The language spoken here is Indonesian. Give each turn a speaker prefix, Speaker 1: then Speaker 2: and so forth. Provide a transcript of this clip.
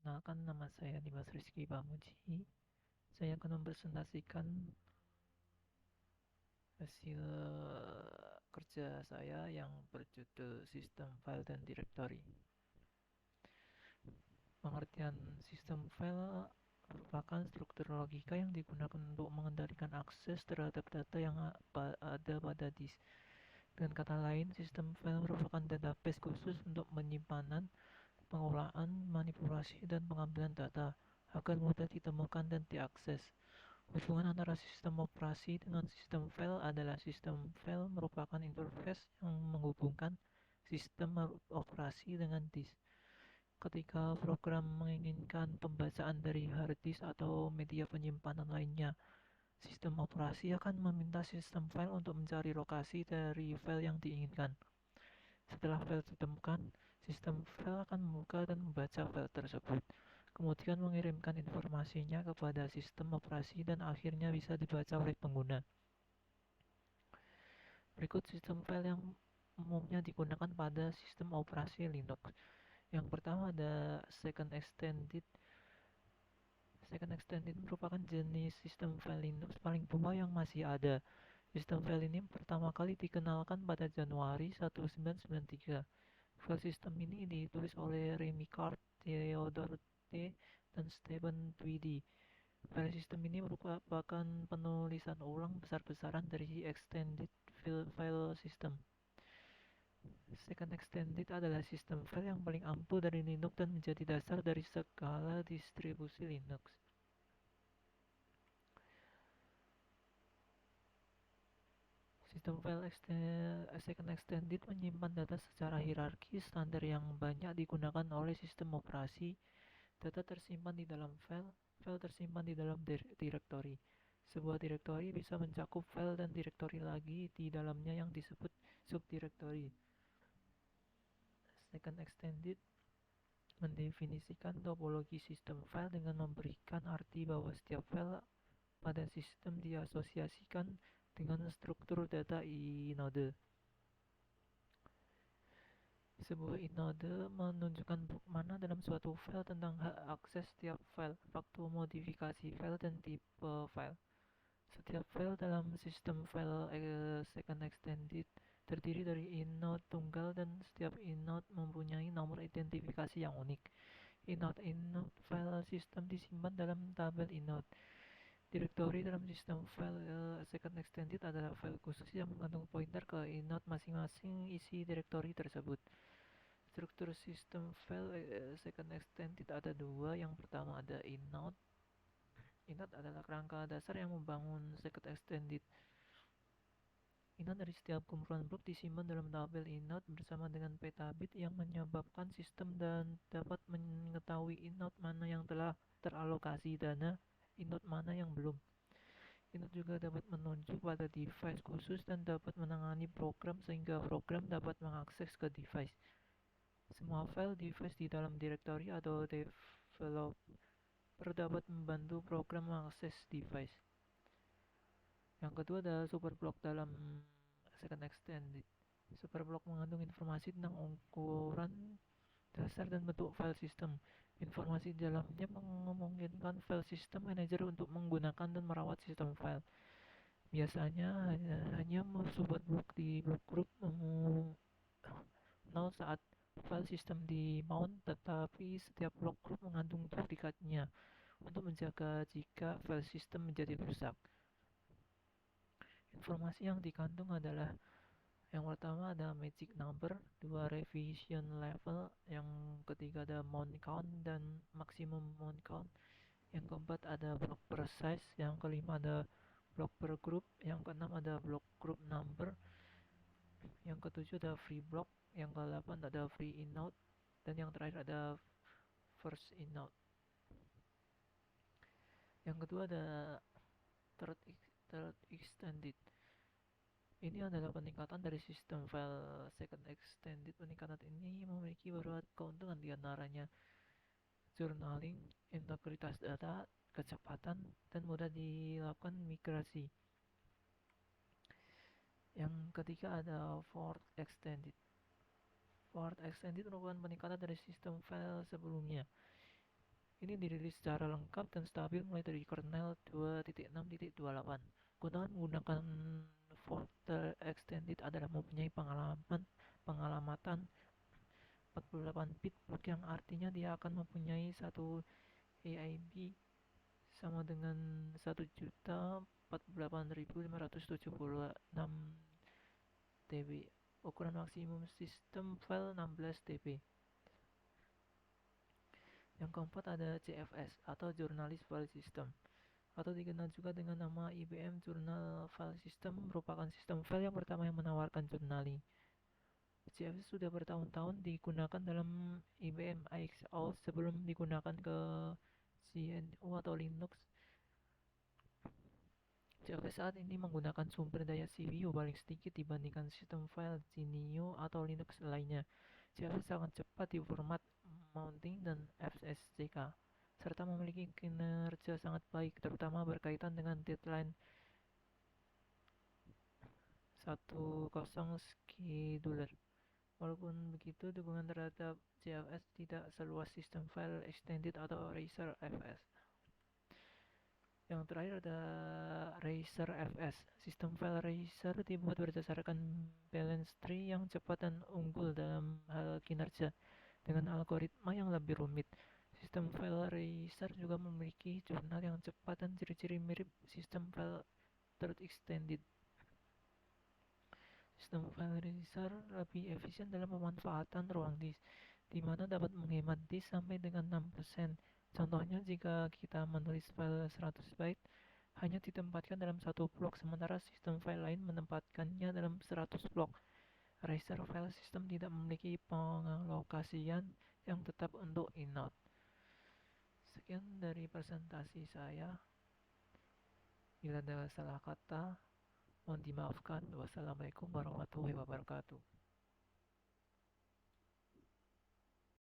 Speaker 1: Perkenalkan, nama saya Dimas Rizky Pamuji. Saya akan mempresentasikan hasil kerja saya yang berjudul Sistem File dan Directory. Pengertian sistem file merupakan struktur logika yang digunakan untuk mengendalikan akses terhadap data yang ada pada disk. Dengan kata lain, sistem file merupakan database khusus untuk penyimpanan, pengolahan, manipulasi, dan pengambilan data agar mudah ditemukan dan diakses. Hubungan antara sistem operasi dengan sistem file adalah sistem file merupakan interface yang menghubungkan sistem operasi dengan disk. Ketika program menginginkan pembacaan dari hard disk atau media penyimpanan lainnya, sistem operasi akan meminta sistem file untuk mencari lokasi dari file yang diinginkan. Setelah file ditemukan, sistem file akan membuka dan membaca file tersebut, kemudian mengirimkan informasinya kepada sistem operasi dan akhirnya bisa dibaca oleh pengguna. Berikut sistem file yang umumnya digunakan pada sistem operasi Linux. Yang pertama ada Second Extended. Second Extended merupakan jenis sistem file Linux paling tua yang masih ada. Sistem file ini pertama kali dikenalkan pada Januari 1993. File sistem ini ditulis oleh Remy Card, Theodore T, dan Stephen Tweedy. File sistem ini merupakan penulisan ulang besar-besaran dari Extended File System. Second Extended adalah sistem file yang paling ampuh dari Linux dan menjadi dasar dari segala distribusi Linux. Sistem file Second Extended menyimpan data secara hierarkis standar yang banyak digunakan oleh sistem operasi. Data tersimpan di dalam file, file tersimpan di dalam direktori. Sebuah direktori bisa mencakup file dan direktori lagi di dalamnya yang disebut subdirektori. Second Extended mendefinisikan topologi sistem file dengan memberikan arti bahwa setiap file pada sistem diasosiasikan dengan struktur data inode. Sebuah inode menunjukkan blok mana dalam suatu file tentang hak akses setiap file, waktu modifikasi file, dan tipe file. Setiap file dalam sistem file Second Extended terdiri dari inode tunggal dan setiap inode mempunyai nomor identifikasi yang unik. Inode file sistem disimpan dalam tabel inode. Direktori dalam sistem file Second Extended adalah file khusus yang mengandung pointer ke inode masing-masing isi direktori tersebut. Struktur sistem file Second Extended ada dua. Yang pertama ada inode. Inode adalah kerangka dasar yang membangun Second Extended. Inode dari setiap kumpulan blok disimpan dalam tabel inode bersama dengan peta bit yang menyebabkan sistem dan dapat mengetahui inode mana yang telah teralokasi dana, inode mana yang belum. Inode juga dapat menunjuk pada device khusus dan dapat menangani program sehingga program dapat mengakses ke device. Semua file device di dalam direktori atau developer dapat membantu program mengakses device. Yang kedua adalah superblock dalam Second Extended. Superblock mengandung informasi tentang ukuran dasar dan bentuk file system. Informasi di dalamnya memungkinkan file system manager untuk menggunakan dan merawat sistem file. Biasanya hanya sebuah blok di blok group 0 saat file system di mount, tetapi setiap blok group mengandung duplikatnya untuk menjaga jika file system menjadi rusak. Informasi yang dikandung adalah yang pertama ada magic number, dua revision level, yang ketiga ada mount count dan maximum mount count, yang keempat ada block per size, yang kelima ada block per group, yang keenam ada block group number, yang ketujuh ada free block, yang ke-8 ada free inode, dan yang terakhir ada first inode. Yang kedua ada third extended. Ini adalah peningkatan dari sistem file Second Extended. Peningkatan ini memiliki beberapa keuntungan, diantaranya journaling, integritas data, kecepatan, dan mudah dilakukan migrasi. Yang ketiga ada Fourth Extended. Fourth Extended merupakan peningkatan dari sistem file sebelumnya. Ini dirilis secara lengkap dan stabil mulai dari kernel 2.6.28. Keuntungan menggunakan Voxel Extended adalah mempunyai pengalamatan 48 bit block, yang artinya dia akan mempunyai satu AIB sama dengan 1.048.576 TB. Ukuran maksimum sistem file 16 TB. Yang keempat ada CFS atau Journalist File System, atau dikenal juga dengan nama IBM Journal File System, merupakan sistem file yang pertama yang menawarkan journaling. CFS sudah bertahun-tahun digunakan dalam IBM IXO sebelum digunakan ke GNU atau Linux. CFS saat ini menggunakan sumber daya CPU paling sedikit dibandingkan sistem file GNU atau Linux lainnya. CFS sangat cepat di format mounting dan FSCK, serta memiliki kinerja sangat baik, terutama berkaitan dengan deadline 10 scheduler. Walaupun begitu, dukungan terhadap CFS tidak seluas sistem file extended atau Razer FS. Yang terakhir ada Razer FS. Sistem file Razer dibuat berdasarkan balance tree yang cepat dan unggul dalam hal kinerja, dengan algoritma yang lebih rumit. Sistem file Razer juga memiliki jurnal yang cepat dan ciri-ciri mirip sistem file third extended. Sistem file Razer lebih efisien dalam pemanfaatan ruang disk, di mana dapat menghemat disk sampai dengan 6%. Contohnya, jika kita menulis file 100 byte, hanya ditempatkan dalam satu blok, sementara sistem file lain menempatkannya dalam 100 blok. Razer File System tidak memiliki pengalokasian yang tetap untuk inode. Sekian dari presentasi saya. Bila ada salah kata, mohon dimaafkan. Wassalamualaikum warahmatullahi wabarakatuh.